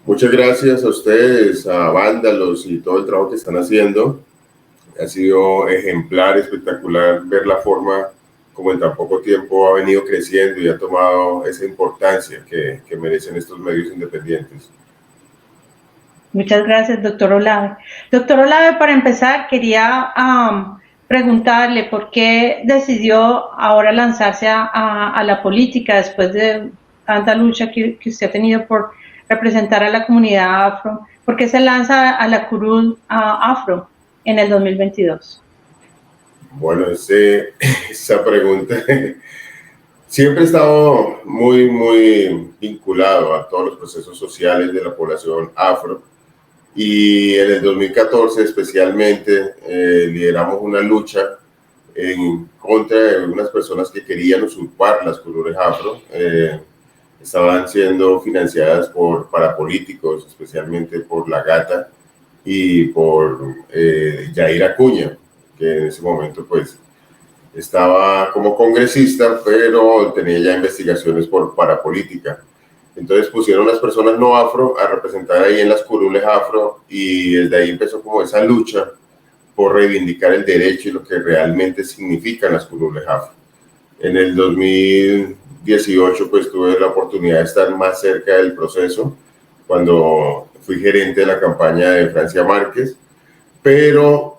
Muchas gracias a ustedes, a Vándalos y todo el trabajo que están haciendo. Ha sido ejemplar, espectacular ver la forma como en tan poco tiempo ha venido creciendo y ha tomado esa importancia que merecen estos medios independientes. Muchas gracias, doctor Olave. Doctor Olave, para empezar, quería preguntarle por qué decidió ahora lanzarse a la política después de tanta lucha que usted ha tenido por representar a la comunidad afro. ¿Por qué se lanza a la curul afro en el 2022? Bueno, esa pregunta siempre he estado muy vinculado a todos los procesos sociales de la población afro. Y en el 2014 especialmente lideramos una lucha en contra de unas personas que querían usurpar las curules afro. Estaban siendo financiadas por parapolíticos, especialmente por La Gata y por Yair Acuña, que en ese momento pues estaba como congresista, pero tenía ya investigaciones por parapolítica. Entonces pusieron las personas no afro a representar ahí en las curules afro y desde ahí empezó como esa lucha por reivindicar el derecho y lo que realmente significan las curules afro. En el 2018 pues tuve la oportunidad de estar más cerca del proceso cuando fui gerente de la campaña de Francia Márquez, pero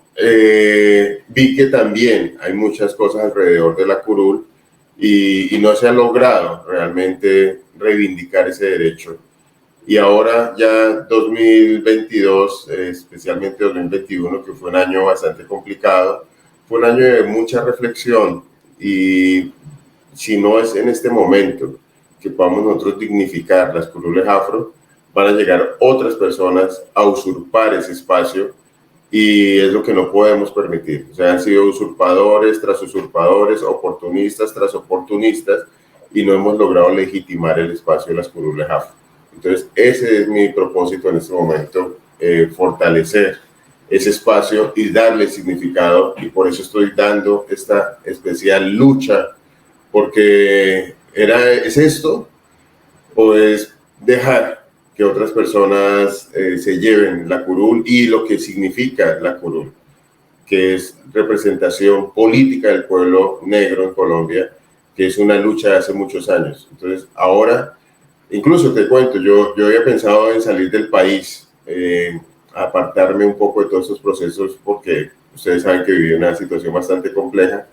vi que también hay muchas cosas alrededor de la curul y no se ha logrado realmente reivindicar ese derecho. Y ahora ya 2022, especialmente 2021, que fue un año bastante complicado, fue un año de mucha reflexión y si no es en este momento que podamos nosotros dignificar las curules afro, van a llegar otras personas a usurpar ese espacio y es lo que no podemos permitir. O sea, han sido usurpadores tras usurpadores, oportunistas tras oportunistas, y no hemos logrado legitimar el espacio de las curules afro. Entonces, ese es mi propósito en este momento, fortalecer ese espacio y darle significado, y por eso estoy dando esta especial lucha, porque es esto, o es dejar que otras personas se lleven la curul y lo que significa la curul, que es representación política del pueblo negro en Colombia, que es una lucha de hace muchos años. Entonces, ahora, incluso te cuento, yo había pensado en salir del país, apartarme un poco de todos estos procesos, porque ustedes saben que viví una situación bastante compleja,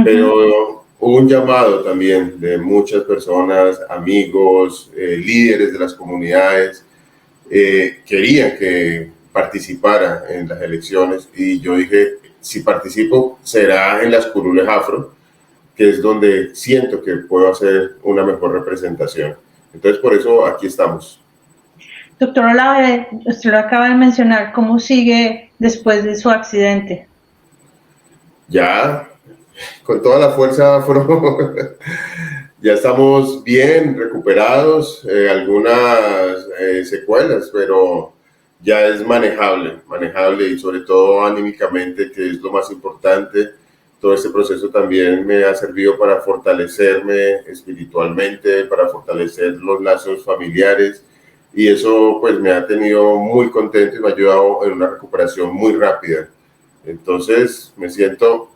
pero hubo un llamado también de muchas personas, amigos, líderes de las comunidades, querían que participara en las elecciones y yo dije, si participo será en las curules afro, que es donde siento que puedo hacer una mejor representación. Entonces por eso aquí estamos. Doctor Olave, usted lo acaba de mencionar, ¿cómo sigue después de su accidente? Ya, con toda la fuerza afro, ya estamos bien recuperados, algunas secuelas, pero ya es manejable y sobre todo anímicamente, que es lo más importante. Todo este proceso también me ha servido para fortalecerme espiritualmente, para fortalecer los lazos familiares y eso pues me ha tenido muy contento y me ha ayudado en una recuperación muy rápida. Entonces me siento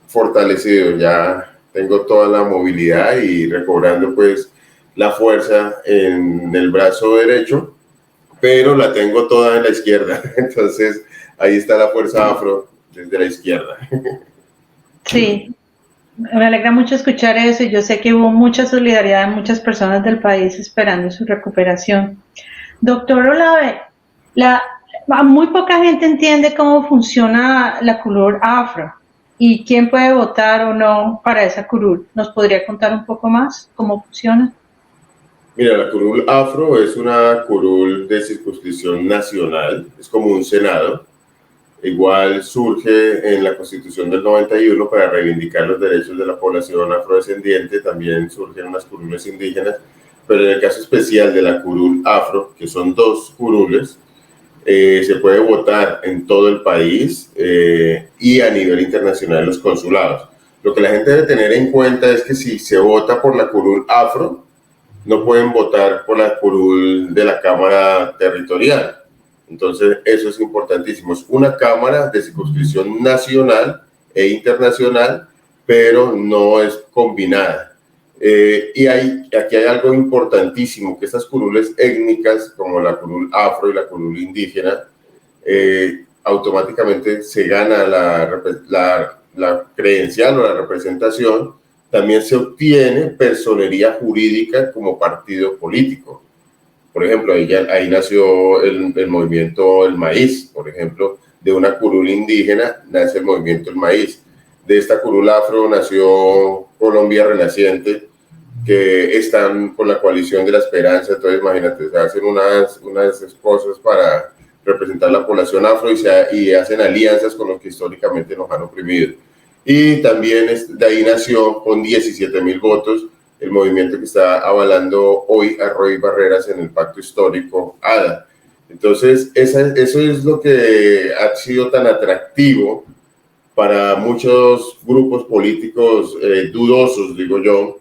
fortalecido, ya tengo toda la movilidad y recobrando pues la fuerza en el brazo derecho, pero la tengo toda en la izquierda. Entonces ahí está la fuerza afro desde la izquierda. Sí, me alegra mucho escuchar eso y yo sé que hubo mucha solidaridad de muchas personas del país esperando su recuperación. Doctor Olave, muy poca gente entiende cómo funciona la curul afro y quién puede votar o no para esa curul. ¿Nos podría contar un poco más cómo funciona? Mira, la curul afro es una curul de circunscripción nacional, es como un senado. Igual surge en la Constitución del 91 para reivindicar los derechos de la población afrodescendiente, también surgen unas curules indígenas, pero en el caso especial de la curul afro, que son dos curules, se puede votar en todo el país y a nivel internacional en los consulados. Lo que la gente debe tener en cuenta es que si se vota por la curul afro, no pueden votar por la curul de la Cámara Territorial. Entonces, eso es importantísimo. Es una Cámara de circunscripción nacional e internacional, pero no es combinada. Y aquí hay algo importantísimo, que estas curules étnicas, como la curul afro y la curul indígena, automáticamente se gana la credencial o la representación, también se obtiene personería jurídica como partido político. Por ejemplo, ahí nació el movimiento El Maíz, por ejemplo, de una curul indígena nace el movimiento El Maíz. De esta curul afro nació Colombia Renaciente, que están con la coalición de la esperanza. Entonces, imagínate, se hacen unas cosas para representar la población afro y hacen alianzas con los que históricamente nos han oprimido. Y también de ahí nació con 17,000 votos el movimiento que está avalando hoy a Roy Barreras en el pacto histórico ADA. Entonces, eso es lo que ha sido tan atractivo para muchos grupos políticos dudosos, digo yo,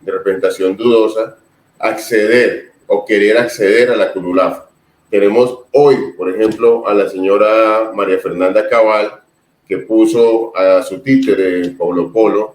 de representación dudosa, acceder o querer acceder a la curul afro. Tenemos hoy, por ejemplo, a la señora María Fernanda Cabal, que puso a su títere Polo Polo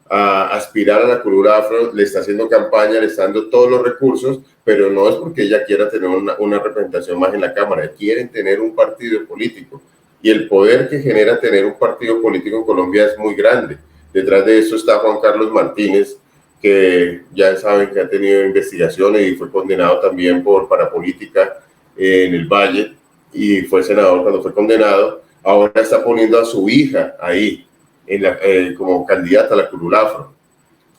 a aspirar a la curul afro, le está haciendo campaña, le está dando todos los recursos, pero no es porque ella quiera tener una representación más en la Cámara, quieren tener un partido político. Y el poder que genera tener un partido político en Colombia es muy grande. Detrás de eso está Juan Carlos Martínez, que ya saben que ha tenido investigaciones y fue condenado también por parapolítica en el Valle, y fue senador cuando fue condenado. Ahora está poniendo a su hija ahí como candidata a la curul afro.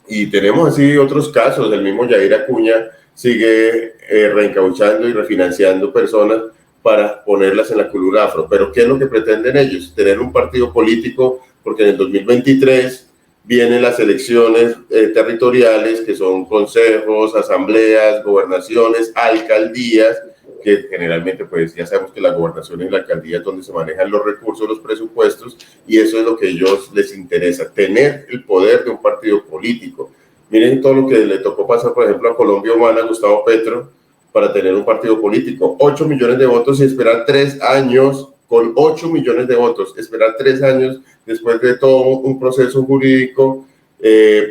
Y tenemos así otros casos. El mismo Yair Acuña sigue reencauchando y refinanciando personas para ponerlas en la curul afro. Pero ¿qué es lo que pretenden ellos? Tener un partido político, porque en el 2023 vienen las elecciones territoriales, que son consejos, asambleas, gobernaciones, alcaldías, que generalmente pues ya sabemos que la gobernación y la alcaldía es donde se manejan los recursos, los presupuestos, y eso es lo que a ellos les interesa, tener el poder de un partido político. Miren todo lo que le tocó pasar, por ejemplo, a Colombia Humana, Gustavo Petro, para tener un partido político. 8 millones de votos y esperar 3 años, con 8 millones de votos, esperar 3 años después de todo un proceso jurídico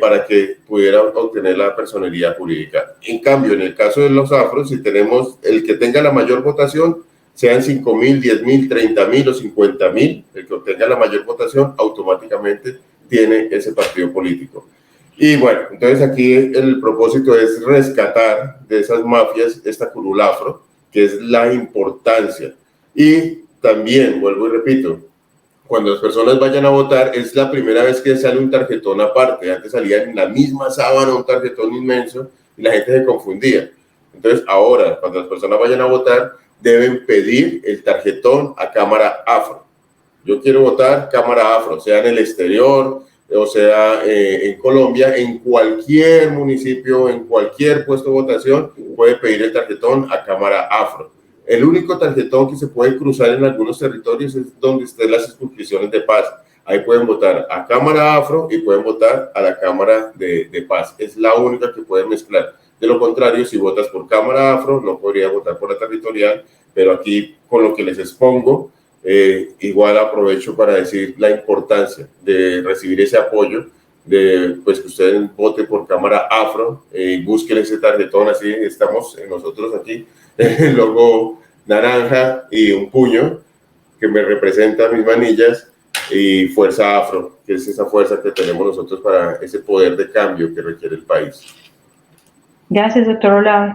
para que pudiera obtener la personería jurídica. En cambio, en el caso de los afros, si tenemos el que tenga la mayor votación, sean 5,000, 10,000, 30,000 o 50,000, el que obtenga la mayor votación automáticamente tiene ese partido político. Y bueno, entonces aquí el propósito es rescatar de esas mafias esta curul afro, que es la importancia. Y también, vuelvo y repito, cuando las personas vayan a votar, es la primera vez que sale un tarjetón aparte. Antes salía en la misma sábana un tarjetón inmenso y la gente se confundía. Entonces, ahora, cuando las personas vayan a votar, deben pedir el tarjetón a Cámara Afro. Yo quiero votar Cámara Afro, sea en el exterior, o sea en Colombia, en cualquier municipio, en cualquier puesto de votación, puede pedir el tarjetón a Cámara Afro. El único tarjetón que se puede cruzar en algunos territorios es donde estén las circunscripciones de paz. Ahí pueden votar a Cámara Afro y pueden votar a la Cámara de Paz. Es la única que pueden mezclar. De lo contrario, si votas por Cámara Afro, no podría votar por la territorial, pero aquí con lo que les expongo, igual aprovecho para decir la importancia de recibir ese apoyo, de pues que ustedes voten por Cámara Afro, busquen ese tarjetón, así estamos nosotros aquí, el logo naranja y un puño que me representa mis manillas, y Fuerza Afro, que es esa fuerza que tenemos nosotros para ese poder de cambio que requiere el país. Gracias, doctor Olave.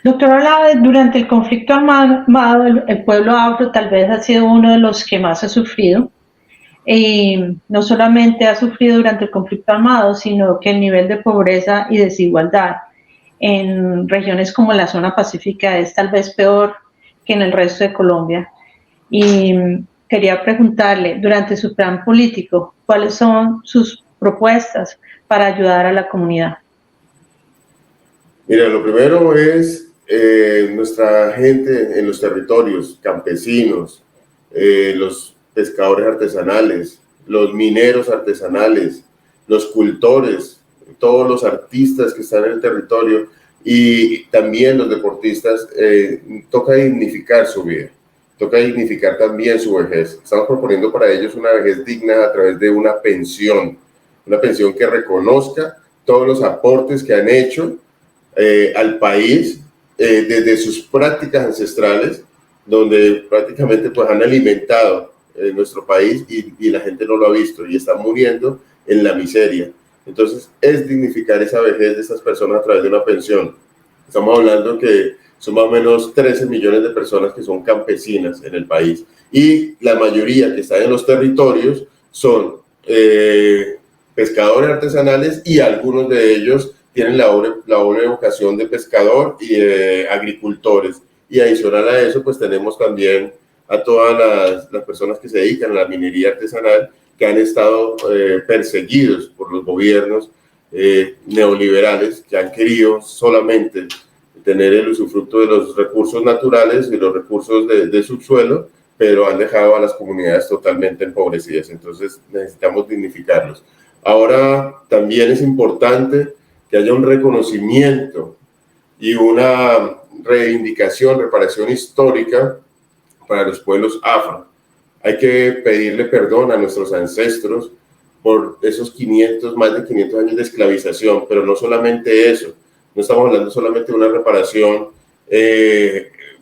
Doctor Olave, durante el conflicto armado, el pueblo afro tal vez ha sido uno de los que más ha sufrido. Y no solamente ha sufrido durante el conflicto armado, sino que el nivel de pobreza y desigualdad en regiones como la zona pacífica es tal vez peor que en el resto de Colombia. Y quería preguntarle, durante su plan político, ¿cuáles son sus propuestas para ayudar a la comunidad? Mira, lo primero es nuestra gente en los territorios, campesinos, los pescadores artesanales, los mineros artesanales, los cultores, todos los artistas que están en el territorio, Y también los deportistas toca dignificar su vida, toca dignificar también su vejez. Estamos proponiendo para ellos una vejez digna a través de una pensión que reconozca todos los aportes que han hecho al país desde sus prácticas ancestrales, donde prácticamente pues han alimentado nuestro país y la gente no lo ha visto y está muriendo en la miseria. Entonces es dignificar esa vejez de esas personas a través de una pensión. Estamos hablando que son más o menos 13 millones de personas que son campesinas en el país y la mayoría que están en los territorios son pescadores artesanales y algunos de ellos tienen la doble vocación de pescador y de agricultores. Y adicional a eso, pues tenemos también a todas las personas que se dedican a la minería artesanal que han estado perseguidos por los gobiernos neoliberales que han querido solamente tener el usufructo de los recursos naturales y los recursos de subsuelo, pero han dejado a las comunidades totalmente empobrecidas. Entonces necesitamos dignificarlos. Ahora también es importante que haya un reconocimiento y una reivindicación, reparación histórica para los pueblos afro. Hay que pedirle perdón a nuestros ancestros por esos más de 500 años de esclavización, pero no solamente eso, no estamos hablando solamente de una reparación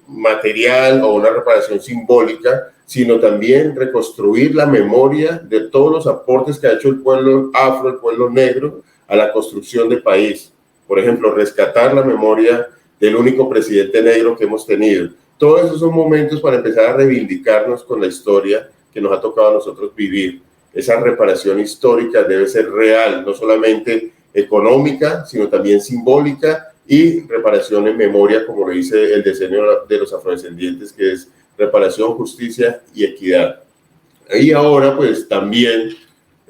material o una reparación simbólica, sino también reconstruir la memoria de todos los aportes que ha hecho el pueblo afro, el pueblo negro, a la construcción del país. Por ejemplo, rescatar la memoria del único presidente negro que hemos tenido. Todos esos son momentos para empezar a reivindicarnos con la historia que nos ha tocado a nosotros vivir. Esa reparación histórica debe ser real, no solamente económica, sino también simbólica y reparación en memoria, como lo dice el decenio de los afrodescendientes, que es reparación, justicia y equidad. Y ahora, pues también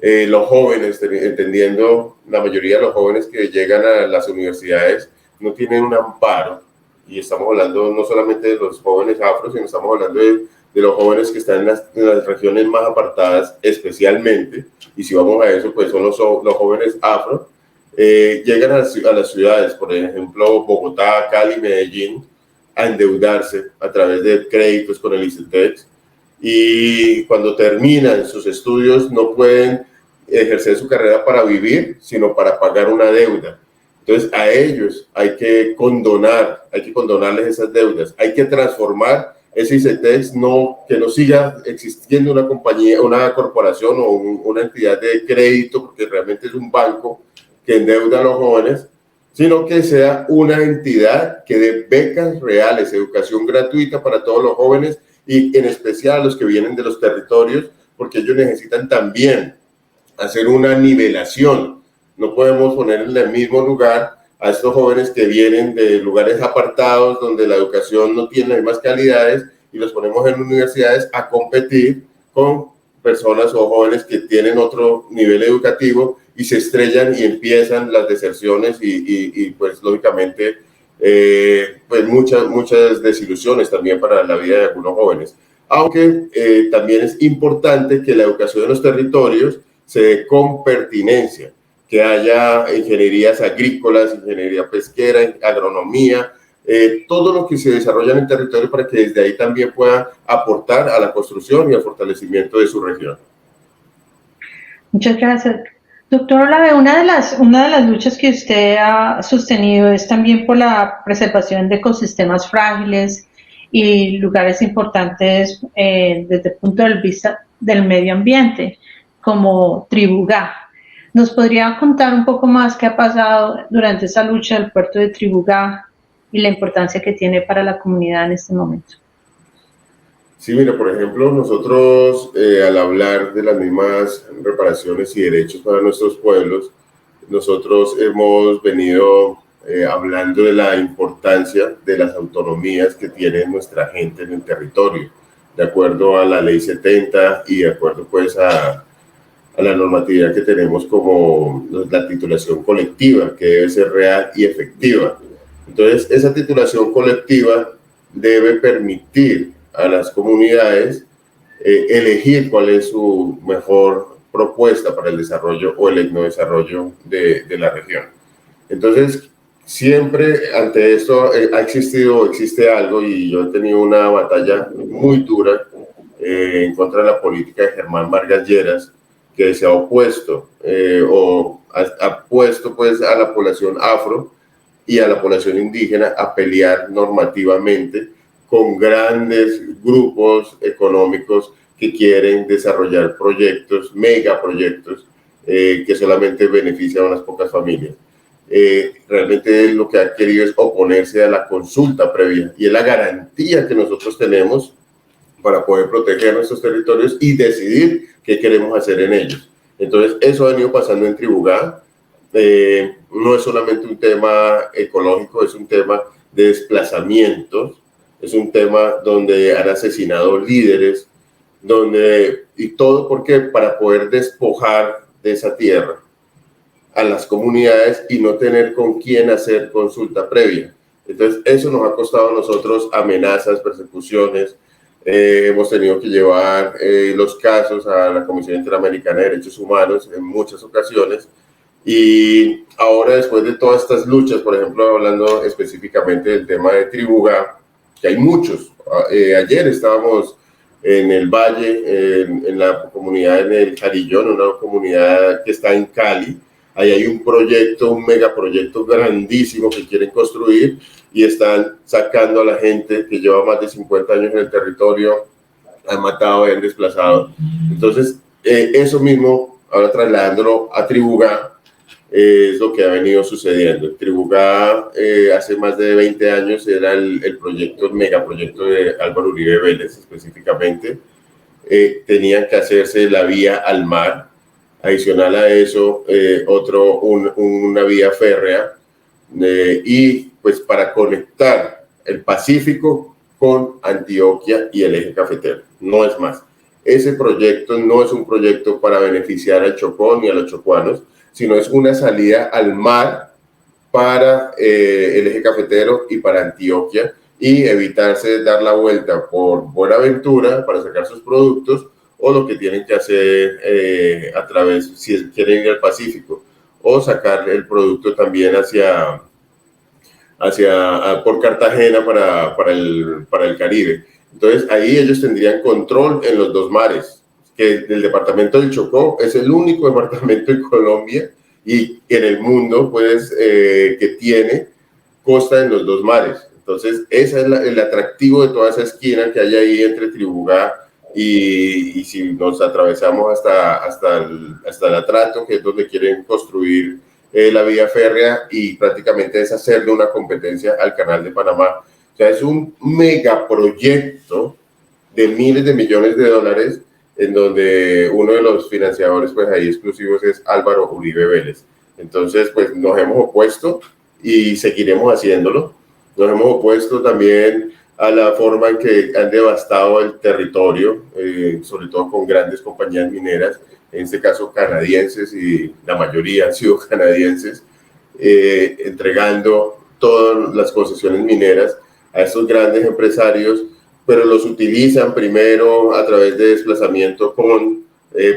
los jóvenes, entendiendo la mayoría de los jóvenes que llegan a las universidades, no tienen un amparo. Y estamos hablando no solamente de los jóvenes afro, sino estamos hablando de los jóvenes que están en las regiones más apartadas especialmente. Y si vamos a eso, pues son los jóvenes afro. Llegan a las ciudades, por ejemplo, Bogotá, Cali, Medellín, a endeudarse a través de créditos con el ICETEX. Y cuando terminan sus estudios no pueden ejercer su carrera para vivir, sino para pagar una deuda. Entonces a ellos hay que condonarles esas deudas, hay que transformar ese ICETEX, que no siga existiendo una compañía, una corporación o una entidad de crédito, porque realmente es un banco que endeuda a los jóvenes, sino que sea una entidad que dé becas reales, educación gratuita para todos los jóvenes y en especial a los que vienen de los territorios, porque ellos necesitan también hacer una nivelación. No podemos poner en el mismo lugar a estos jóvenes que vienen de lugares apartados donde la educación no tiene las mismas calidades y los ponemos en universidades a competir con personas o jóvenes que tienen otro nivel educativo y se estrellan y empiezan las deserciones y pues lógicamente pues muchas desilusiones también para la vida de algunos jóvenes. Aunque también es importante que la educación de los territorios se dé con pertinencia, que haya ingenierías agrícolas, ingeniería pesquera, agronomía, todo lo que se desarrolla en el territorio para que desde ahí también pueda aportar a la construcción y al fortalecimiento de su región. Muchas gracias. Doctor Olave, una de las luchas que usted ha sostenido es también por la preservación de ecosistemas frágiles y lugares importantes desde el punto de vista del medio ambiente, como Tribugá. ¿Nos podría contar un poco más qué ha pasado durante esa lucha del puerto de Tribugá y la importancia que tiene para la comunidad en este momento? Sí, mira, por ejemplo, nosotros al hablar de las mismas reparaciones y derechos para nuestros pueblos, nosotros hemos venido hablando de la importancia de las autonomías que tiene nuestra gente en el territorio, de acuerdo a la ley 70 y de acuerdo pues a la normatividad que tenemos como la titulación colectiva, que debe ser real y efectiva. Entonces, esa titulación colectiva debe permitir a las comunidades elegir cuál es su mejor propuesta para el desarrollo o el etnodesarrollo de la región. Entonces, siempre ante esto ha existido, existe algo, y yo he tenido una batalla muy dura en contra de la política de Germán Vargas Lleras, que se ha opuesto ha puesto pues a la población afro y a la población indígena a pelear normativamente con grandes grupos económicos que quieren desarrollar proyectos, megaproyectos, que solamente benefician a unas pocas familias. Realmente lo que ha querido es oponerse a la consulta previa, y es la garantía que nosotros tenemos para poder proteger nuestros territorios y decidir qué queremos hacer en ellos. Entonces, eso ha venido pasando en Tribugá. No es solamente un tema ecológico, es un tema de desplazamientos, es un tema donde han asesinado líderes, y todo porque para poder despojar de esa tierra a las comunidades y no tener con quién hacer consulta previa. Entonces, eso nos ha costado a nosotros amenazas, persecuciones. Hemos tenido que llevar los casos a la Comisión Interamericana de Derechos Humanos en muchas ocasiones. Y ahora, después de todas estas luchas, por ejemplo, hablando específicamente del tema de Tribugá, que hay muchos. Ayer estábamos en el Valle, en la comunidad, en el Jarillón, una comunidad que está en Cali. Ahí hay un proyecto, un megaproyecto grandísimo que quieren construir, y están sacando a la gente que lleva más de 50 años en el territorio, han matado y han desplazado. Entonces, eso mismo, ahora trasladándolo a Tribugá, es lo que ha venido sucediendo. En Tribugá, hace más de 20 años, era el proyecto, el megaproyecto de Álvaro Uribe Vélez, específicamente. Tenían que hacerse la vía al mar. Adicional a eso, una vía férrea, y pues para conectar el Pacífico con Antioquia y el eje cafetero, no es más. Ese proyecto no es un proyecto para beneficiar al Chocó ni a los chocuanos, sino es una salida al mar para el eje cafetero y para Antioquia, y evitarse dar la vuelta por Buenaventura para sacar sus productos, o lo que tienen que hacer a través, si quieren ir al Pacífico, o sacar el producto también por Cartagena para el Caribe. Entonces, ahí ellos tendrían control en los dos mares, que el departamento del Chocó es el único departamento en Colombia y en el mundo, pues, que tiene costa en los dos mares. Entonces, ese es el atractivo de toda esa esquina que hay ahí entre Tribugá y si nos atravesamos hasta el Atrato, que es donde quieren construir la vía férrea, y prácticamente es hacerle una competencia al Canal de Panamá. O sea, es un megaproyecto de miles de millones de dólares, en donde uno de los financiadores, pues ahí exclusivos, es Álvaro Uribe Vélez. Entonces, pues nos hemos opuesto y seguiremos haciéndolo. Nos hemos opuesto también a la forma en que han devastado el territorio, sobre todo con grandes compañías mineras, en este caso canadienses, y la mayoría han sido canadienses, entregando todas las concesiones mineras a estos grandes empresarios, pero los utilizan primero a través de desplazamiento con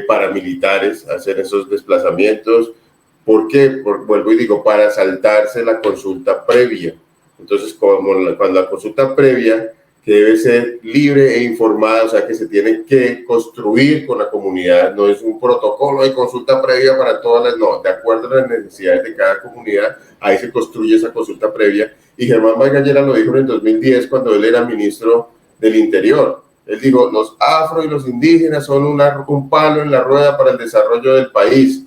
paramilitares, hacer esos desplazamientos. ¿Por qué? Vuelvo y digo, para saltarse la consulta previa. Entonces, cuando la consulta previa, que debe ser libre e informada, o sea, que se tiene que construir con la comunidad, no es un protocolo de consulta previa para todas no, de acuerdo a las necesidades de cada comunidad, ahí se construye esa consulta previa. Y Germán Vargas Lleras lo dijo en el 2010, cuando él era ministro del Interior. Él dijo, los afro y los indígenas son un palo en la rueda para el desarrollo del país.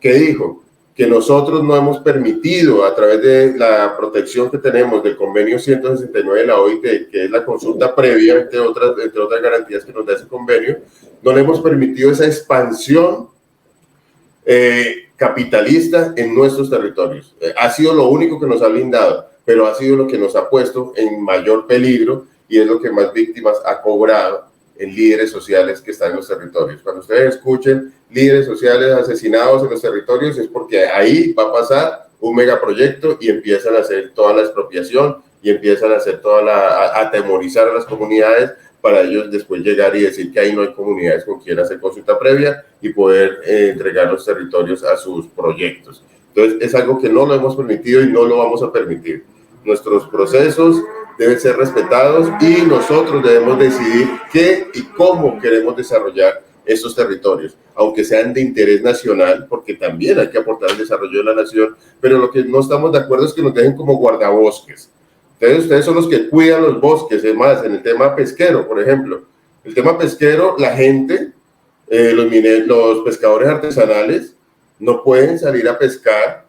¿Qué dijo? Que nosotros no hemos permitido, a través de la protección que tenemos del convenio 169 de la OIT, que es la consulta previa, entre otras garantías que nos da ese convenio, no le hemos permitido esa expansión capitalista en nuestros territorios. Ha sido lo único que nos ha blindado, pero ha sido lo que nos ha puesto en mayor peligro, y es lo que más víctimas ha cobrado en líderes sociales que están en los territorios. Cuando ustedes escuchen líderes sociales asesinados en los territorios, es porque ahí va a pasar un megaproyecto y empiezan a hacer toda la expropiación y empiezan a hacer a atemorizar a las comunidades, para ellos después llegar y decir que ahí no hay comunidades con quien hacer consulta previa y poder entregar los territorios a sus proyectos. Entonces, es algo que no lo hemos permitido y no lo vamos a permitir. Nuestros procesos deben ser respetados y nosotros debemos decidir qué y cómo queremos desarrollar estos territorios, aunque sean de interés nacional, porque también hay que aportar al desarrollo de la nación, pero lo que no estamos de acuerdo es que nos dejen como guardabosques. Entonces, ustedes son los que cuidan los bosques, es más, en el tema pesquero, por ejemplo. El tema pesquero, la gente, los pescadores artesanales, no pueden salir a pescar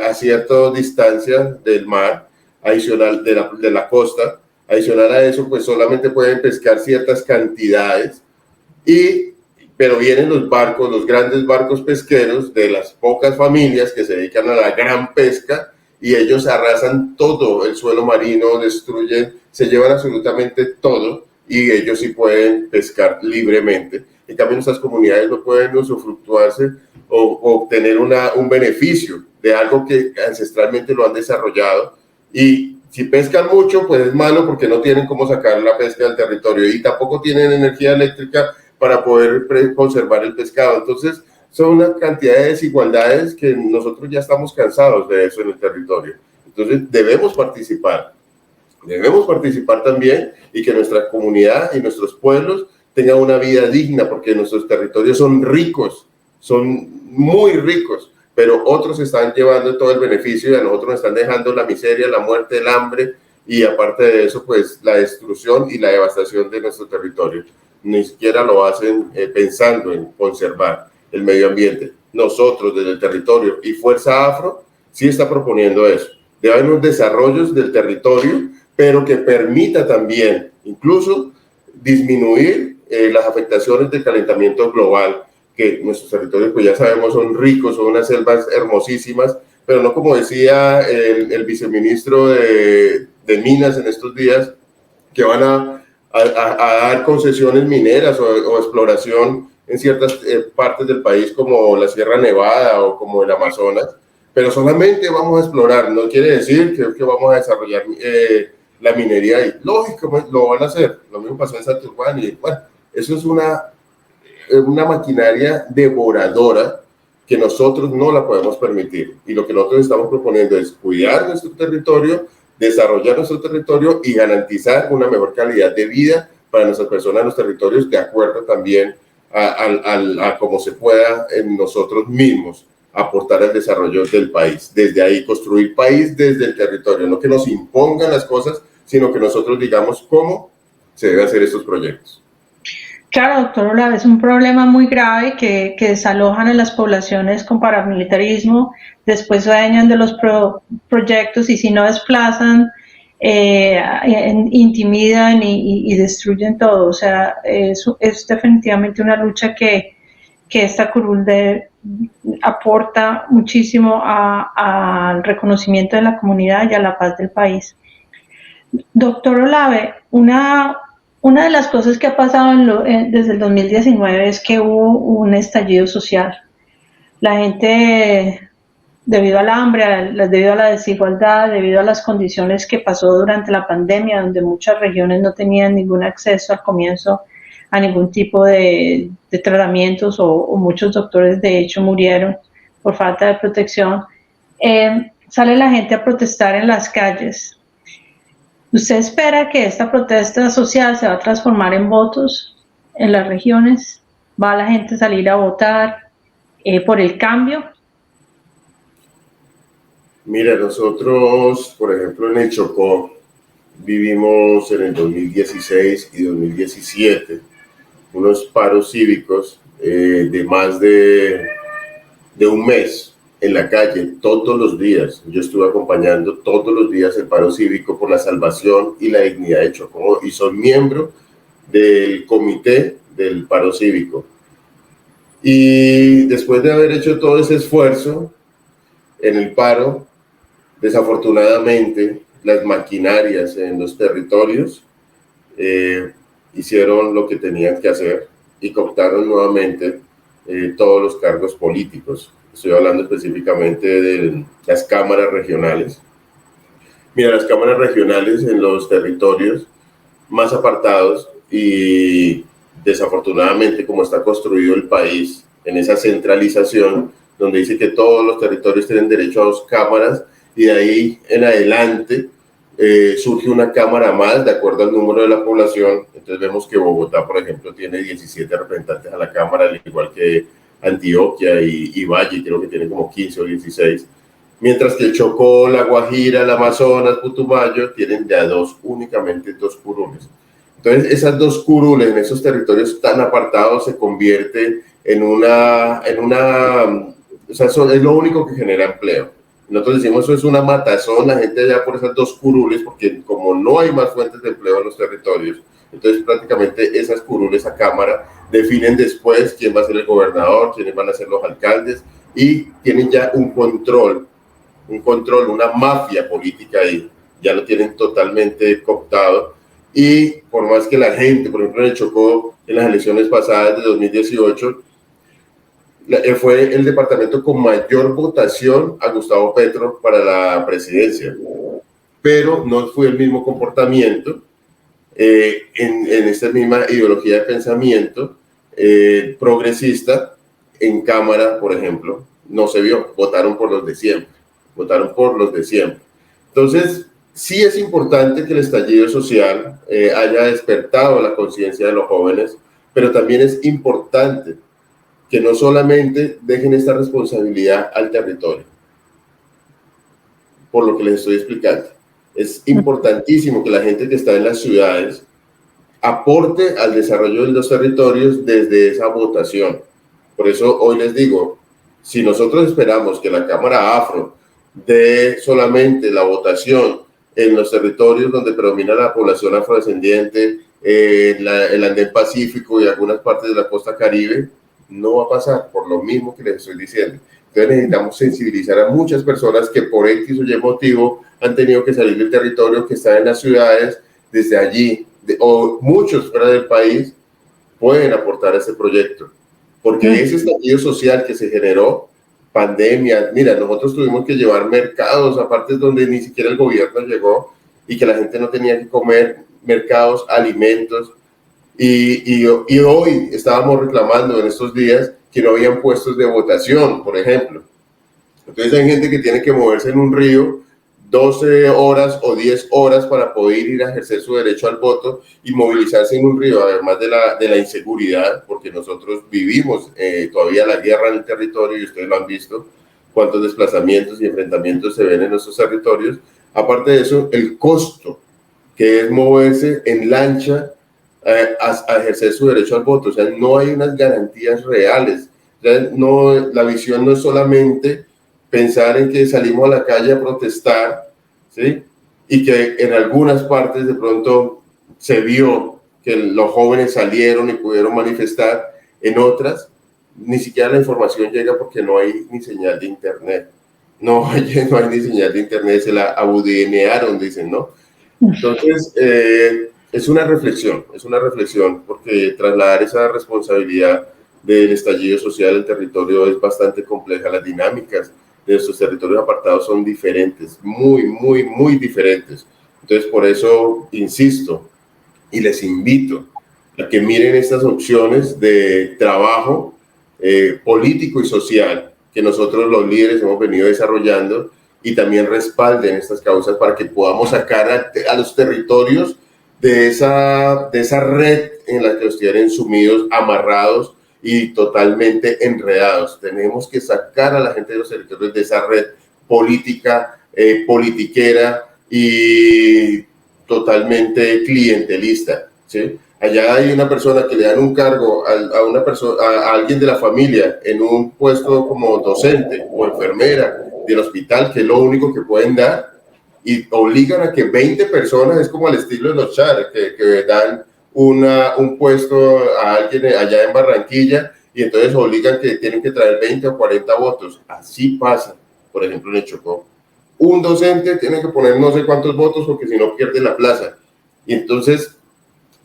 a cierta distancia del mar, adicional de la costa. Adicional a eso, pues solamente pueden pescar ciertas cantidades, pero vienen los barcos, los grandes barcos pesqueros de las pocas familias que se dedican a la gran pesca, y ellos arrasan todo el suelo marino, destruyen, se llevan absolutamente todo, y ellos sí pueden pescar libremente. En cambio, nuestras comunidades no pueden usufructuarse o obtener un beneficio de algo que ancestralmente lo han desarrollado. Y si pescan mucho, pues es malo porque no tienen cómo sacar la pesca del territorio y tampoco tienen energía eléctrica para poder conservar el pescado. Entonces, son una cantidad de desigualdades que nosotros ya estamos cansados de eso en el territorio. Entonces, debemos participar también, y que nuestra comunidad y nuestros pueblos tengan una vida digna, porque nuestros territorios son ricos, son muy ricos, pero otros están llevando todo el beneficio y a nosotros nos están dejando la miseria, la muerte, el hambre, y aparte de eso, pues la destrucción y la devastación de nuestro territorio. Ni siquiera lo hacen pensando en conservar el medio ambiente. Nosotros, desde el territorio y Fuerza Afro, sí está proponiendo eso. Debe haber unos desarrollos del territorio, pero que permita también incluso disminuir las afectaciones del calentamiento global, que nuestros territorios, pues ya sabemos, son ricos, son unas selvas hermosísimas, pero no como decía el viceministro de Minas en estos días, que van a dar concesiones mineras o exploración en ciertas partes del país como la Sierra Nevada o como el Amazonas, pero solamente vamos a explorar, no quiere decir que vamos a desarrollar la minería ahí. Lógico, lo van a hacer, lo mismo pasó en Santurbán, y bueno, eso es una maquinaria devoradora que nosotros no la podemos permitir, y lo que nosotros estamos proponiendo es cuidar nuestro territorio, desarrollar nuestro territorio y garantizar una mejor calidad de vida para nuestras personas en los territorios, de acuerdo también a cómo se pueda en nosotros mismos aportar al desarrollo del país. Desde ahí, construir país desde el territorio, no que nos impongan las cosas, sino que nosotros digamos cómo se deben hacer estos proyectos. Claro, doctor Olave, es un problema muy grave que desalojan a las poblaciones con paramilitarismo, después se adueñan de los proyectos, y si no desplazan, intimidan y destruyen todo. O sea, es definitivamente una lucha que esta curul aporta muchísimo al reconocimiento de la comunidad y a la paz del país. Doctor Olave, una de las cosas que ha pasado desde el 2019 es que hubo un estallido social. La gente, debido al hambre, debido a la desigualdad, debido a las condiciones que pasó durante la pandemia, donde muchas regiones no tenían ningún acceso al comienzo a ningún tipo de tratamientos, o muchos doctores de hecho murieron por falta de protección, sale la gente a protestar en las calles. ¿Usted espera que esta protesta social se va a transformar en votos en las regiones? ¿Va la gente a salir a votar por el cambio? Mira, nosotros, por ejemplo, en el Chocó, vivimos en el 2016 y 2017 unos paros cívicos de más de un mes en la calle, todos los días. Yo estuve acompañando todos los días el paro cívico por la salvación y la dignidad de Chocó, y soy miembro del comité del paro cívico. Y después de haber hecho todo ese esfuerzo en el paro, desafortunadamente las maquinarias en los territorios hicieron lo que tenían que hacer y cooptaron nuevamente todos los cargos políticos. Estoy hablando específicamente de las cámaras regionales. Mira, las cámaras regionales en los territorios más apartados, y desafortunadamente como está construido el país en esa centralización, donde dice que todos los territorios tienen derecho a 2 cámaras, y de ahí en adelante surge una cámara más de acuerdo al número de la población. Entonces vemos que Bogotá, por ejemplo, tiene 17 representantes a la cámara, al igual que Antioquia y Valle, creo que tienen como 15 o 16. Mientras que el Chocó, la Guajira, el Amazonas, Putumayo tienen de a 2, únicamente 2 curules. Entonces esas 2 curules en esos territorios tan apartados se convierte en una o sea, es lo único que genera empleo. Nosotros decimos eso es una matazón, la gente allá por esas 2 curules, porque como no hay más fuentes de empleo en los territorios, entonces prácticamente esas curules a cámara definen después quién va a ser el gobernador, quiénes van a ser los alcaldes, y tienen ya un control, una mafia política ahí, ya lo tienen totalmente cooptado. Y por más que la gente, por ejemplo en el Chocó, en las elecciones pasadas de 2018, fue el departamento con mayor votación a Gustavo Petro para la presidencia, pero no fue el mismo comportamiento en esta misma ideología de pensamiento progresista en Cámara, por ejemplo, no se vio, votaron por los de siempre. Entonces, sí es importante que el estallido social haya despertado la conciencia de los jóvenes, pero también es importante que no solamente dejen esta responsabilidad al territorio, por lo que les estoy explicando. Es importantísimo que la gente que está en las ciudades aporte al desarrollo de los territorios desde esa votación. Por eso hoy les digo, si nosotros esperamos que la Cámara Afro dé solamente la votación en los territorios donde predomina la población afrodescendiente, el Andén Pacífico y algunas partes de la costa Caribe, no va a pasar, por lo mismo que les estoy diciendo. Entonces necesitamos sensibilizar a muchas personas que por X o Y motivo han tenido que salir del territorio, que están en las ciudades, desde allí, o muchos fuera del país, pueden aportar a este proyecto. Porque ese estallido social que se generó, pandemia, mira, nosotros tuvimos que llevar mercados a partes donde ni siquiera el gobierno llegó y que la gente no tenía que comer, mercados, alimentos. Y hoy estábamos reclamando en estos días que no habían puestos de votación, por ejemplo. Entonces hay gente que tiene que moverse en un río 12 horas o 10 horas para poder ir a ejercer su derecho al voto y movilizarse en un río, además de la inseguridad, porque nosotros vivimos todavía la guerra en el territorio y ustedes lo han visto, cuántos desplazamientos y enfrentamientos se ven en nuestros territorios. Aparte de eso, el costo que es moverse en lancha a ejercer su derecho al voto, o sea, no hay unas garantías reales. O sea, la visión no es solamente pensar en que salimos a la calle a protestar, ¿sí? Y que en algunas partes de pronto se vio que los jóvenes salieron y pudieron manifestar, en otras ni siquiera la información llega porque no hay ni señal de internet. No hay ni señal de internet, se la abudinearon, dicen, ¿no? Entonces, es una reflexión, porque trasladar esa responsabilidad del estallido social al territorio es bastante compleja. Las dinámicas de estos territorios apartados son diferentes, muy diferentes. Entonces, por eso insisto y les invito a que miren estas opciones de trabajo político y social que nosotros los líderes hemos venido desarrollando, y también respalden estas causas para que podamos sacar a los territorios de esa red en la que los tienen sumidos, amarrados y totalmente enredados. Tenemos que sacar a la gente de los territorios de esa red política, politiquera y totalmente clientelista, ¿sí? Allá hay una persona que le dan un cargo a alguien de la familia en un puesto como docente o enfermera del hospital, que es lo único que pueden dar, y obligan a que 20 personas, es como al estilo de los char, que dan un puesto a alguien allá en Barranquilla, y entonces obligan que tienen que traer 20 o 40 votos. Así pasa, por ejemplo, en el Chocó. Un docente tiene que poner no sé cuántos votos porque si no pierde la plaza. Y entonces,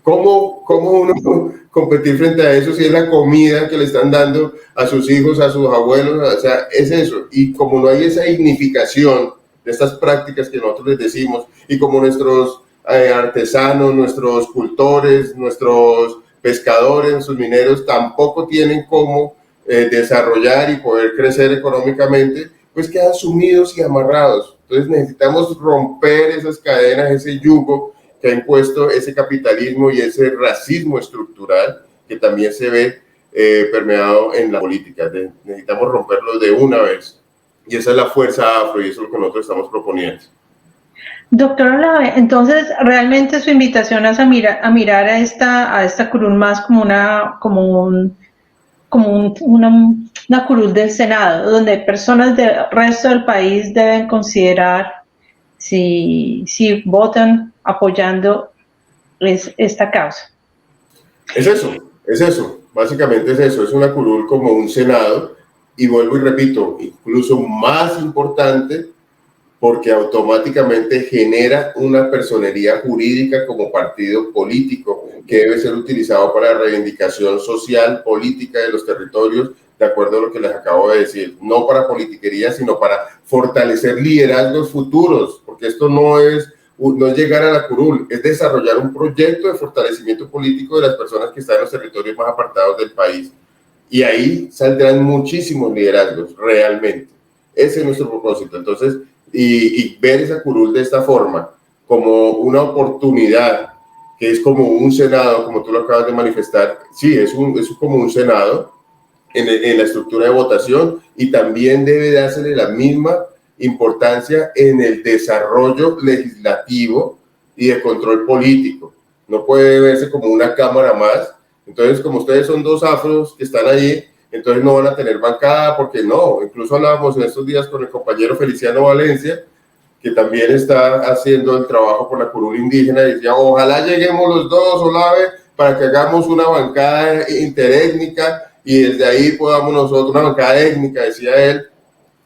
¿cómo uno competir frente a eso si es la comida que le están dando a sus hijos, a sus abuelos? O sea, es eso. Y como no hay esa dignificación de estas prácticas que nosotros les decimos, y como nuestros artesanos, nuestros cultores, nuestros pescadores, nuestros mineros tampoco tienen cómo desarrollar y poder crecer económicamente, pues quedan sumidos y amarrados. Entonces necesitamos romper esas cadenas, ese yugo que ha impuesto ese capitalismo y ese racismo estructural que también se ve permeado en la política. Necesitamos romperlo de una vez. Y esa es la fuerza afro y eso es lo que nosotros estamos proponiendo. Doctor Olave, entonces realmente su invitación es a mirar a esta curul más como una curul del Senado, donde personas del resto del país deben considerar si votan apoyando esta causa. Es eso, básicamente es eso, es una curul como un Senado, y vuelvo y repito, incluso más importante, porque automáticamente genera una personería jurídica como partido político que debe ser utilizado para la reivindicación social, política de los territorios, de acuerdo a lo que les acabo de decir, no para politiquería, sino para fortalecer liderazgos futuros, porque esto no es llegar a la curul, es desarrollar un proyecto de fortalecimiento político de las personas que están en los territorios más apartados del país. Y ahí saldrán muchísimos liderazgos, realmente. Ese es nuestro propósito. Entonces, y ver esa curul de esta forma, como una oportunidad, que es como un Senado, como tú lo acabas de manifestar, sí, es como un Senado en la estructura de votación, y también debe dársele la misma importancia en el desarrollo legislativo y de control político. No puede verse como una cámara más. Entonces, como ustedes son dos afros que están allí, entonces no van a tener bancada, porque no. Incluso hablábamos en estos días con el compañero Feliciano Valencia, que también está haciendo el trabajo por la curul indígena, y decía, ojalá lleguemos los dos, Olave, para que hagamos una bancada interétnica, y desde ahí podamos nosotros, una bancada étnica, decía él,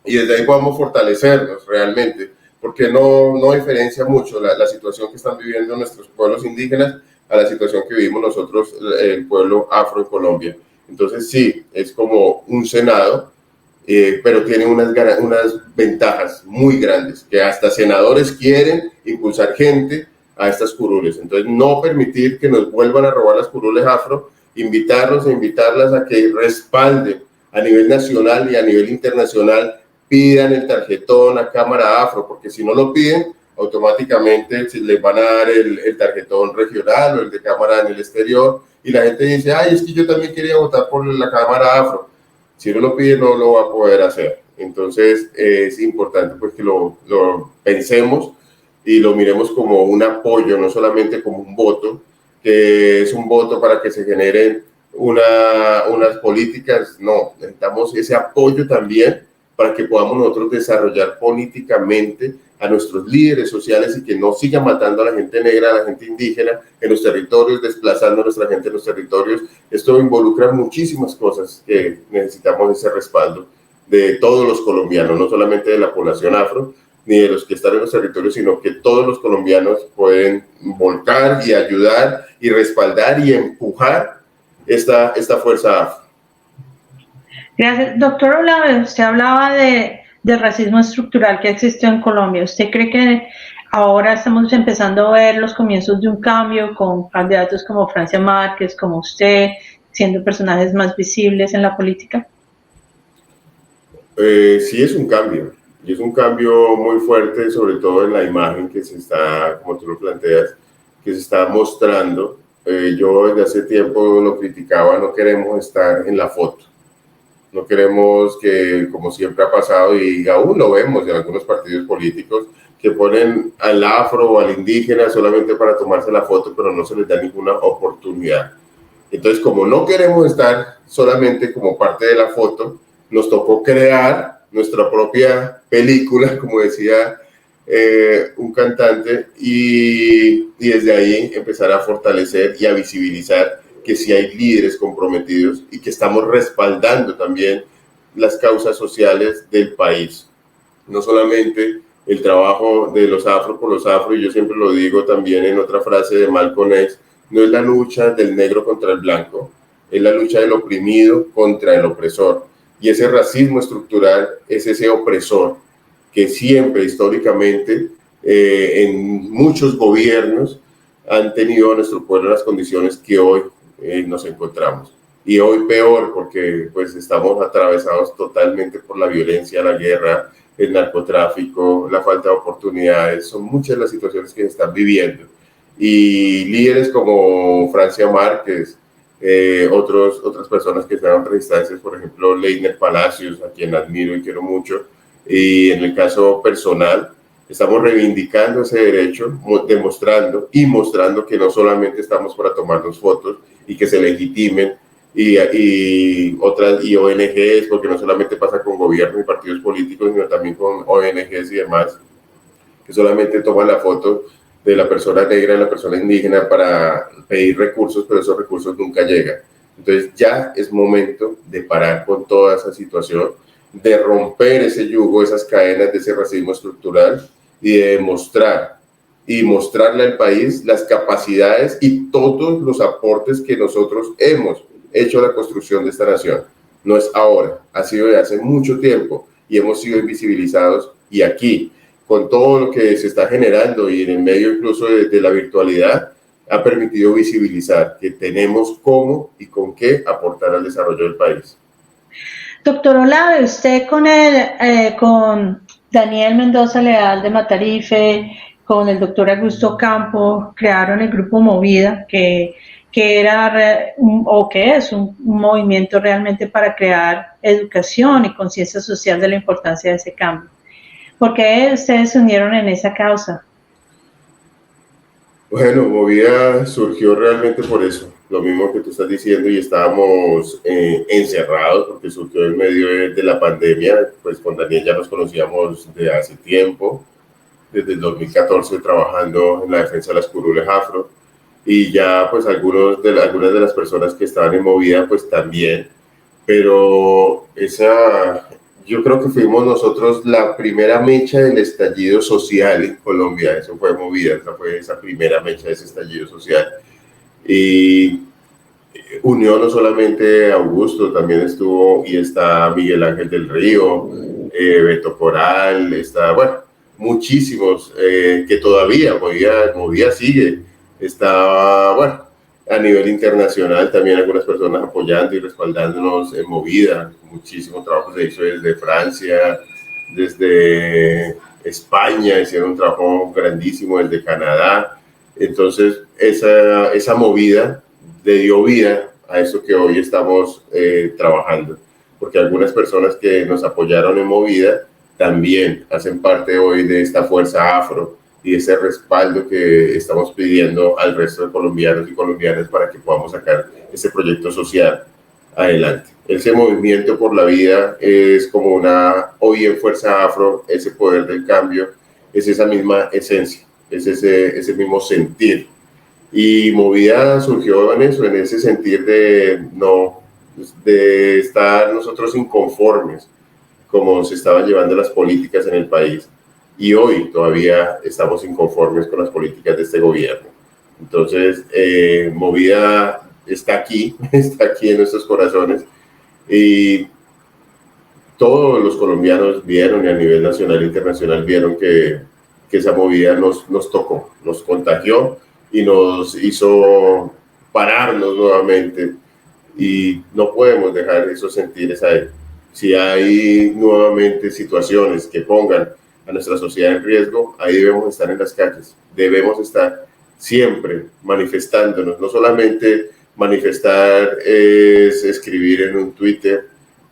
y desde ahí podamos fortalecernos realmente, porque no diferencia mucho la situación que están viviendo nuestros pueblos indígenas a la situación que vivimos nosotros, el pueblo afro en Colombia. Entonces sí, es como un Senado, pero tiene unas ventajas muy grandes, que hasta senadores quieren impulsar gente a estas curules. Entonces no permitir que nos vuelvan a robar las curules afro, invitarlos e invitarlas a que respalden a nivel nacional y a nivel internacional, pidan el tarjetón a Cámara Afro, porque si no lo piden, automáticamente les van a dar el tarjetón regional o el de Cámara en el exterior, y la gente dice, ay, es que yo también quería votar por la Cámara Afro. Si no lo pide, no lo va a poder hacer. Entonces es importante pues que lo pensemos y lo miremos como un apoyo, no solamente como un voto, que es un voto para que se generen unas políticas. No, necesitamos ese apoyo también para que podamos nosotros desarrollar políticamente a nuestros líderes sociales y que no sigan matando a la gente negra, a la gente indígena en los territorios, desplazando a nuestra gente en los territorios. Esto involucra muchísimas cosas que necesitamos ese respaldo de todos los colombianos, no solamente de la población afro, ni de los que están en los territorios, sino que todos los colombianos pueden volcar y ayudar y respaldar y empujar esta fuerza afro. Gracias. Doctor Olave, usted hablaba del racismo estructural que existió en Colombia. ¿Usted cree que ahora estamos empezando a ver los comienzos de un cambio con candidatos como Francia Márquez, como usted, siendo personajes más visibles en la política? Sí, es un cambio. Y es un cambio muy fuerte, sobre todo en la imagen que se está, como tú lo planteas, que se está mostrando. Yo desde hace tiempo lo criticaba, no queremos estar en la foto. No queremos que, como siempre ha pasado, y aún lo vemos en algunos partidos políticos, que ponen al afro o al indígena solamente para tomarse la foto, pero no se les da ninguna oportunidad. Entonces, como no queremos estar solamente como parte de la foto, nos tocó crear nuestra propia película, como decía un cantante, y desde ahí empezar a fortalecer y a visibilizar que sí hay líderes comprometidos y que estamos respaldando también las causas sociales del país. No solamente el trabajo de los afro por los afro, y yo siempre lo digo también en otra frase de Malcolm X, no es la lucha del negro contra el blanco, es la lucha del oprimido contra el opresor. Y ese racismo estructural es ese opresor que siempre históricamente en muchos gobiernos han tenido a nuestro pueblo en las condiciones que hoy nos encontramos. y hoy peor porque pues estamos atravesados totalmente por la violencia, la guerra, el narcotráfico, la falta de oportunidades. Son muchas las situaciones que se están viviendo. Y líderes como Francia Márquez, otras personas que están en otras instancias, por ejemplo, Leiner Palacios, a quien admiro y quiero mucho, y en el caso personal, estamos reivindicando ese derecho, demostrando y mostrando que no solamente estamos para tomarnos fotos y que se legitimen y ONGs, porque no solamente pasa con gobiernos y partidos políticos, sino también con ONGs y demás, que solamente toman la foto de la persona negra y la persona indígena para pedir recursos, pero esos recursos nunca llegan. Entonces ya es momento de parar con toda esa situación, de romper ese yugo, esas cadenas de ese racismo estructural y de demostrar y mostrarle al país las capacidades y todos los aportes que nosotros hemos hecho a la construcción de esta nación. No es ahora, ha sido de hace mucho tiempo y hemos sido invisibilizados, y aquí, con todo lo que se está generando y en el medio incluso de la virtualidad, ha permitido visibilizar que tenemos cómo y con qué aportar al desarrollo del país. Doctor Olave, usted con Daniel Mendoza Leal de Matarife, con el doctor Augusto Campo, crearon el grupo Movida, que era o que es un movimiento realmente para crear educación y conciencia social de la importancia de ese cambio. ¿Por qué ustedes se unieron en esa causa? Bueno, Movida surgió realmente por eso, lo mismo que tú estás diciendo, y estábamos encerrados porque surgió en medio de la pandemia. Pues con Daniel ya nos conocíamos de hace tiempo, desde el 2014 trabajando en la defensa de las curules afro, y ya pues algunas de las personas que estaban en Movida pues también, pero yo creo que fuimos nosotros la primera mecha del estallido social en Colombia. Eso fue Movida, esa fue esa primera mecha de ese estallido social. Y unió no solamente a Augusto, también estuvo y está Miguel Ángel del Río, Beto Coral, está, bueno, muchísimos que todavía Movida sigue. Está, bueno, a nivel internacional también algunas personas apoyando y respaldándonos en Movida. Muchísimo trabajo se hizo desde Francia, desde España, hicieron un trabajo grandísimo desde Canadá. Entonces, esa movida le dio vida a eso que hoy estamos trabajando, porque algunas personas que nos apoyaron en Movida también hacen parte hoy de esta fuerza afro y ese respaldo que estamos pidiendo al resto de colombianos y colombianas para que podamos sacar este proyecto social adelante. Ese movimiento por la vida es como hoy en Fuerza Afro, ese poder del cambio, es esa misma esencia, es ese mismo sentir. Y Movida surgió en eso, en ese sentir de estar nosotros inconformes como se estaban llevando las políticas en el país. Y hoy todavía estamos inconformes con las políticas de este gobierno. Entonces, Movida está aquí en nuestros corazones, y todos los colombianos vieron, y a nivel nacional e internacional vieron que esa movida nos tocó, nos contagió y nos hizo pararnos nuevamente, y no podemos dejar esos sentires ahí. Si hay nuevamente situaciones que pongan a nuestra sociedad en riesgo, ahí debemos estar en las calles, debemos estar siempre manifestándonos. No solamente manifestar es escribir en un Twitter,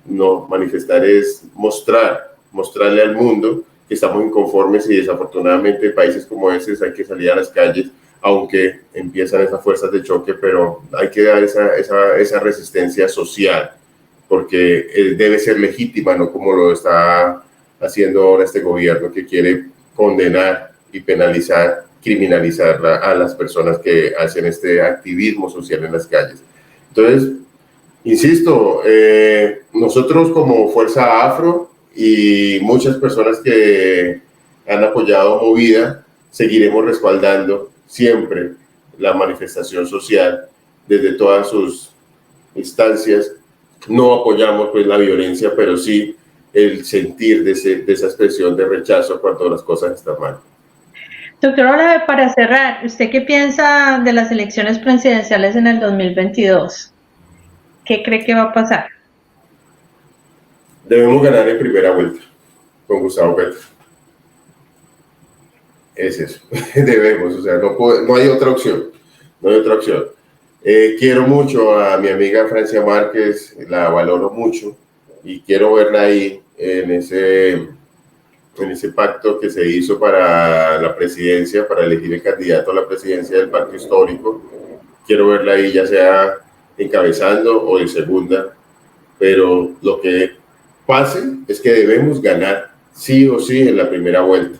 no, manifestar es mostrarle al mundo que estamos inconformes, y desafortunadamente en países como estos hay que salir a las calles, aunque empiezan esas fuerzas de choque, pero hay que dar esa resistencia social, porque debe ser legítima, no como lo está haciendo ahora este gobierno, que quiere condenar y penalizar, criminalizar a las personas que hacen este activismo social en las calles. Entonces, insisto, nosotros como Fuerza Afro y muchas personas que han apoyado Movida, seguiremos respaldando siempre la manifestación social desde todas sus instancias. No apoyamos pues la violencia, pero sí el sentir de esa expresión de rechazo cuando las cosas están mal. Doctor Olave, para cerrar, ¿usted qué piensa de las elecciones presidenciales en el 2022? ¿Qué cree que va a pasar? Debemos ganar en primera vuelta con Gustavo Petro. Es eso, debemos, o sea, no hay otra opción, no hay otra opción. Quiero mucho a mi amiga Francia Márquez, la valoro mucho y quiero verla ahí en ese pacto que se hizo para la presidencia, para elegir el candidato a la presidencia del pacto histórico. Quiero verla ahí ya sea encabezando o de segunda, pero lo que pase es que debemos ganar sí o sí en la primera vuelta,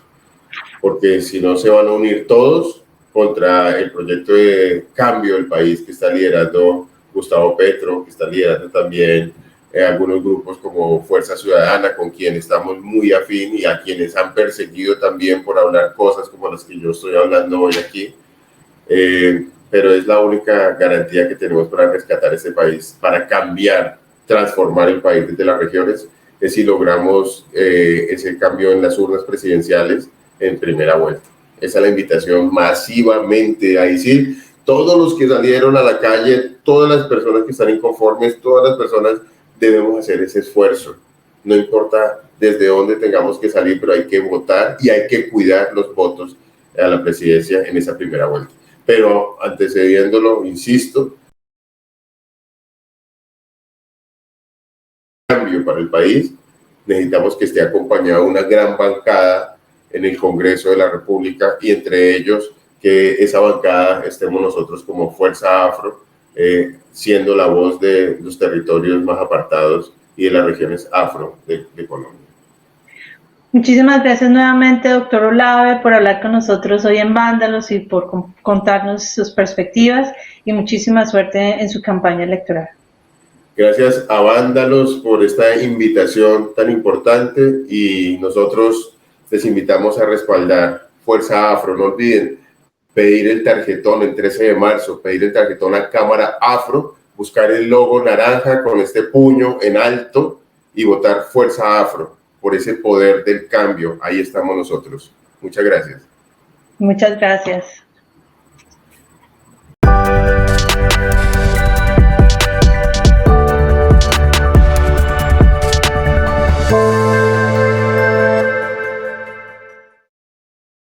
porque si no se van a unir todos contra el proyecto de cambio del país que está liderando Gustavo Petro, que está liderando también algunos grupos como Fuerza Ciudadana, con quienes estamos muy afín y a quienes han perseguido también por hablar cosas como las que yo estoy hablando hoy aquí. Pero es la única garantía que tenemos para rescatar este país, para cambiar, transformar el país desde las regiones, es si logramos ese cambio en las urnas presidenciales en primera vuelta. Esa es la invitación masivamente, ahí sí, todos los que salieron a la calle, todas las personas que están inconformes, todas las personas debemos hacer ese esfuerzo. No importa desde dónde tengamos que salir, pero hay que votar y hay que cuidar los votos a la presidencia en esa primera vuelta. Pero antecediéndolo, insisto, cambio para el país, necesitamos que esté acompañada una gran bancada en el Congreso de la República y entre ellos que esa bancada estemos nosotros como Fuerza Afro, siendo la voz de los territorios más apartados y de las regiones afro de Colombia. Muchísimas gracias nuevamente, doctor Olave, por hablar con nosotros hoy en Vándalos y por contarnos sus perspectivas y muchísima suerte en su campaña electoral. Gracias a Vándalos por esta invitación tan importante y nosotros les invitamos a respaldar Fuerza Afro. No olviden pedir el tarjetón el 13 de marzo, pedir el tarjetón a Cámara Afro, buscar el logo naranja con este puño en alto y votar Fuerza Afro por ese poder del cambio. Ahí estamos nosotros. Muchas gracias. Muchas gracias.